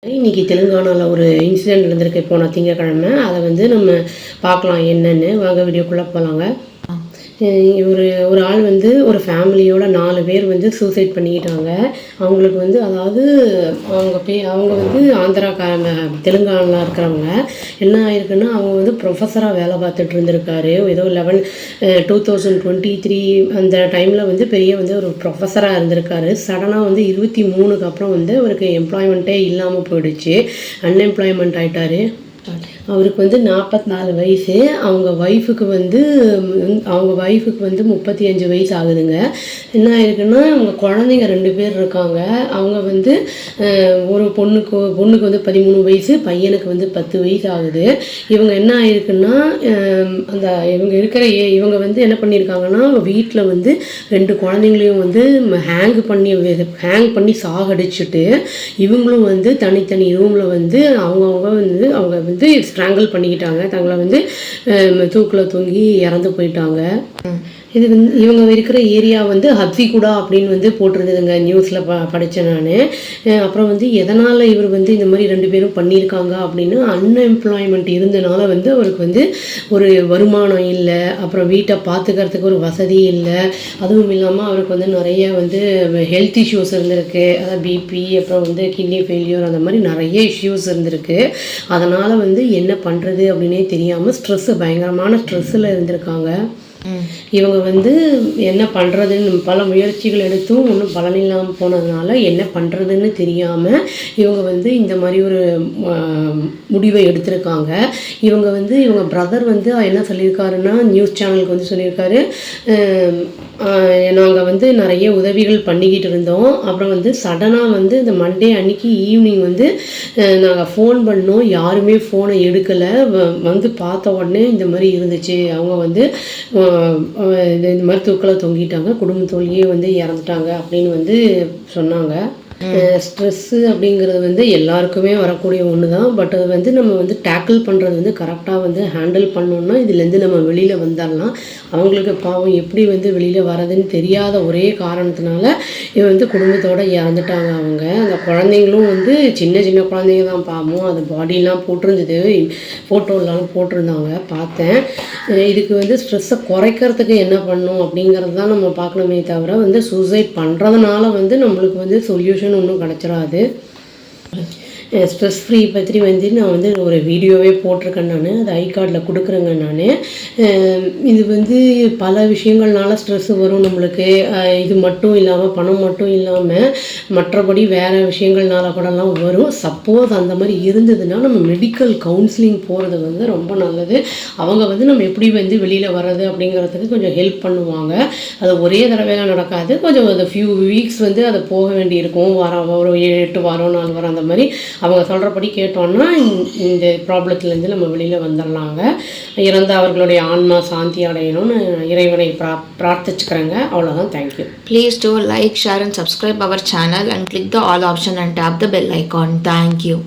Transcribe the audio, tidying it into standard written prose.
இன்னைக்கு தெலுங்கானாவில் ஒரு இன்சிடெண்ட் நடந்திருக்கு போன திங்கக்கிழமை. அதை வந்து நம்ம பார்க்கலாம் என்னன்னு. வாங்க வீடியோக்குள்ளே போகலாங்க. ஒரு ஆள் வந்து ஒரு ஃபேமிலியோட 4 பேர் வந்து சூசைட் பண்ணிக்கிட்டாங்க. அவங்களுக்கு வந்து அதாவது அவங்க வந்து தெலுங்கானாவில் இருக்கிறவங்க. என்ன ஆயிருக்குன்னா, அவங்க வந்து ப்ரொஃபஸராக வேலை பார்த்துட்டு இருந்திருக்காரு. ஏதோ 2023 அந்த டைமில் வந்து ஒரு ப்ரொஃபஸராக இருந்திருக்காரு. சடனாக வந்து 23க்கு அப்புறம் வந்து அவருக்கு எம்ப்ளாய்மெண்ட்டே இல்லாமல் போயிடுச்சு. அன்எம்ப்ளாய்மெண்ட் ஆகிட்டார். அவருக்கு வந்து 44 வயசு. அவங்க ஒய்ஃபுக்கு வந்து 35 வயசு ஆகுதுங்க. என்ன ஆயிருக்குன்னா, அவங்க குழந்தைங்க 2 பேர் இருக்காங்க. அவங்க வந்து ஒரு பொண்ணுக்கு வந்து 13 வயசு, பையனுக்கு வந்து 10 வயசு ஆகுது. இவங்க என்ன ஆயிருக்குன்னா, இவங்க வந்து என்ன பண்ணியிருக்காங்கன்னா, வீட்டில் வந்து 2 குழந்தைங்களையும் வந்து ஹேங் பண்ணி சாகடிச்சுட்டு, இவங்களும் வந்து தனித்தனி ரூமில் வந்து அவங்க வந்து ஸ்ட்ராங்கிள் பண்ணிக்கிட்டாங்க. தங்களை வந்து தூக்கில் தொங்கி இறந்து போயிட்டாங்க. இது வந்து இவங்க இருக்கிற ஏரியா வந்து ஹப்சிகுடா அப்படின்னு வந்து போட்டிருந்ததுங்க. நியூஸில் படித்தேன் நான். அப்புறம் வந்து எதனால் இவர் வந்து இந்த மாதிரி 2 பேரும் பண்ணியிருக்காங்க அப்படின்னு, அன்எம்ப்ளாய்மெண்ட் இருந்தனால வந்து அவருக்கு வந்து ஒரு வருமானம் இல்லை, அப்புறம் வீட்டை பார்த்துக்கிறதுக்கு ஒரு வசதி இல்லை. அதுவும் இல்லாமல் அவருக்கு வந்து நிறைய வந்து ஹெல்த் இஷ்யூஸ் இருந்திருக்கு. அதாவது பிபி, அப்புறம் வந்து கிட்னி ஃபெயிலியர், அந்த மாதிரி நிறைய இஷ்யூஸ் இருந்திருக்கு. அதனால் வந்து என்ன பண்ணுறது அப்படின்னே தெரியாமல் பயங்கரமான ஸ்ட்ரெஸ்ஸில் இருந்திருக்காங்க. இவங்க வந்து என்ன பண்ணுறதுன்னு பல முயற்சிகள் எடுத்தும் ஒன்றும் பலன் இல்லாமல் போனதுனால என்ன பண்ணுறதுன்னு தெரியாமல் இவங்க வந்து இந்த மாதிரி ஒரு முடிவை எடுத்திருக்காங்க. இவங்க பிரதர் வந்து என்ன சொல்லியிருக்காருன்னா, நியூஸ் சேனலுக்கு வந்து சொல்லியிருக்காரு, நாங்கள் வந்து நிறைய உதவிகள் பண்ணிக்கிட்டு இருந்தோம். அப்புறம் வந்து சடனாக வந்து இந்த மண்டே அன்னைக்கு ஈவினிங் வந்து நாங்கள் ஃபோன் பண்ணோம், யாருமே ஃபோனை எடுக்கலை. வந்து பார்த்த உடனே இந்த மாதிரி இருந்துச்சு. அவங்க வந்து இந்த மாதிரி தூக்கில் தொங்கிட்டாங்க, குடும்பத்தோடையே வந்து இறந்துட்டாங்க அப்படின்னு வந்து சொன்னாங்க. ஸ்ட்ரெஸ்ஸு அப்படிங்கிறது வந்து எல்லாருக்குமே வரக்கூடிய ஒன்று தான். பட் அது வந்து நம்ம வந்து டேக்கிள் பண்ணுறது வந்து கரெக்டாக வந்து ஹேண்டில் பண்ணோன்னா இதுலேருந்து நம்ம வெளியில் வந்துடலாம். அவங்களுக்கு பாவம் எப்படி வந்து வெளியில் வரதுன்னு தெரியாத ஒரே காரணத்தினால வந்து குடும்பத்தோடு இறந்துட்டாங்க. அந்த குழந்தைங்களும் வந்து சின்ன சின்ன குழந்தைங்க தான் பாவம். அது பாடியெலாம் போட்டிருந்தது, ஃபோட்டோலாம் போட்டிருந்தாங்க, பார்த்தேன். இதுக்கு வந்து ஸ்ட்ரெஸ்ஸை குறைக்கிறதுக்கு என்ன பண்ணணும் அப்படிங்கிறது தான் நம்ம பார்க்கணுமே தவிர வந்து சூசைட் பண்ணுறதுனால வந்து நம்மளுக்கு வந்து சொல்யூஷன் ஒன்றும் கிடச்சிடாது. ஸ்ட்ரெஸ் ஃப்ரீ பற்றி வந்து நான் வந்து ஒரு வீடியோவே போட்டிருக்கேன். நான் அது ஐகார்டில் கொடுக்குறேங்க. நான் இது வந்து பல விஷயங்கள்னால ஸ்ட்ரெஸ்ஸு வரும் நம்மளுக்கு. இது மட்டும் இல்லாமல், பணம் மட்டும் இல்லாமல் மற்றபடி வேறு விஷயங்கள்னால கூடலாம் வரும். சப்போஸ் அந்த மாதிரி இருந்ததுன்னா நம்ம மெடிக்கல் கவுன்சிலிங் போகிறது வந்து ரொம்ப நல்லது. அவங்க வந்து நம்ம எப்படி வந்து வெளியில் வர்றது அப்படிங்கிறதுக்கு கொஞ்சம் ஹெல்ப் பண்ணுவாங்க. அது ஒரே தடவைலாம் நடக்காது. கொஞ்சம் ஒரு ஃபியூ வீக்ஸ் வந்து அதை போக வேண்டியிருக்கும். ஒரு 8 வாரம் 4 வாரம் அந்த மாதிரி அவங்க சொல்கிறபடி கேட்டோன்னா இந்த ப்ராப்ளத்துலேருந்து நம்ம வெளியில் வந்துடலாங்க. இறந்த அவர்களுடைய ஆன்மா சாந்தி அடையணும்னு இறைவனை பிரார்த்திச்சுக்கிறேங்க. அவ்வளோதான். Thank you. Please do like, share and subscribe our channel and click the all option and tap the bell icon. Thank you.